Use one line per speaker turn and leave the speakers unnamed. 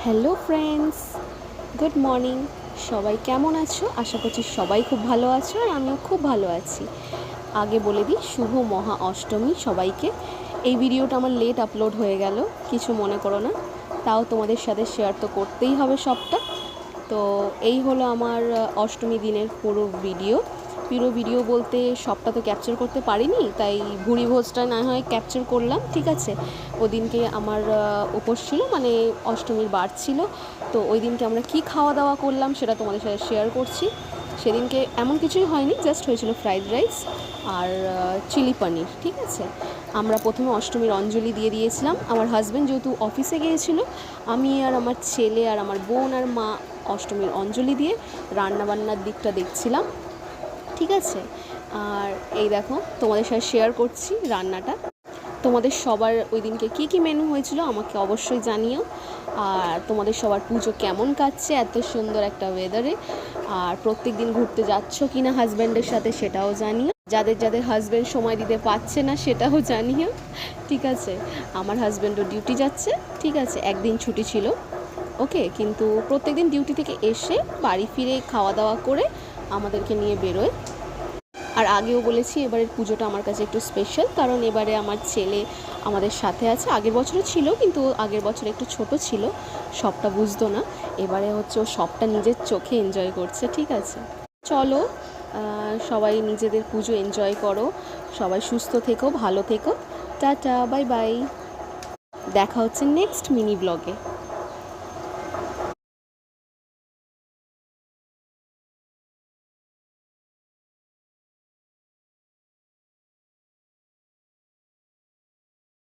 Hello friends, good morning. সবাই কেমন আছো? আশা করছি সবাই খুব ভালো আছো, আর আমিও খুব ভালো আছি। আগে বলে দিই, শুভ মহা অষ্টমী সবাইকে। এই ভিডিওটা আমার লেট আপলোড হয়ে গেল, কিছু মনে করো না। তাও তোমাদের সাথে শেয়ার তো করতেই হবে সবটা। তো এই হলো আমার অষ্টমী দিনের পুরো ভিডিও বলতে সবটা তো ক্যাপচার করতে পারিনি, তাই ভুঁড়ি ভোজটা না হয় ক্যাপচার করলাম, ঠিক আছে। ওদিনকে আমার উপোস ছিল, মানে অষ্টমীর বার ছিল। তো ওই দিনকে আমরা কি খাওয়া দাওয়া করলাম সেটা তোমাদের সাথে শেয়ার করছি। সেদিনকে এমন কিছুই হয়নি, জাস্ট হয়েছিল ফ্রাইড রাইস আর চিলি পনির, ঠিক আছে। আমরা প্রথমে অষ্টমীর অঞ্জলি দিয়ে দিয়েছিলাম। আমার হাজব্যান্ড যেহেতু অফিসে গিয়েছিল, আমি আর আমার ছেলে আর আমার বোন আর মা অষ্টমীর অঞ্জলি দিয়ে রান্নাবান্নার দিকটা দেখছিলাম, ঠিক আছে। আর এই দেখো, তোমাদের সাথে শেয়ার করছি রান্নাটা। তোমাদের সবার ওই দিনকে কী কী মেনু হয়েছিল আমাকে অবশ্যই জানিও। আর তোমাদের সবার পুজো কেমন কাটছে এত সুন্দর একটা ওয়েদারে, আর প্রত্যেক দিন ঘুরতে যাচ্ছ কি না হাজব্যান্ডের সাথে সেটাও জানিও। যাদের যাদের হাজব্যান্ড সময় দিতে পারছে না সেটাও জানিও, ঠিক আছে। আমার হাজব্যান্ডও ডিউটি যাচ্ছে, ঠিক আছে, একদিন ছুটি ছিল, ওকে। কিন্তু প্রত্যেক দিন ডিউটি থেকে এসে বাড়ি ফিরে খাওয়া দাওয়া করে আমাদেরকে নিয়ে বেরোয়। আর আগেও বলেছি, এবারের পুজোটা আমার কাছে একটু স্পেশাল, কারণ এবারে আমার ছেলে আমাদের সাথে আছে। আগের বছরও ছিল, কিন্তু আগের বছর একটু ছোট ছিল, সবটা বুঝতো না। এবারে হচ্ছে ও সবটা নিজের চোখে এনজয় করছে, ঠিক আছে। চলো, সবাই নিজেদের পুজো এনজয় করো, সবাই সুস্থ থেকো, ভালো থেকো। Tata, bye bye. দেখা হচ্ছে নেক্সট মিনি ব্লগে।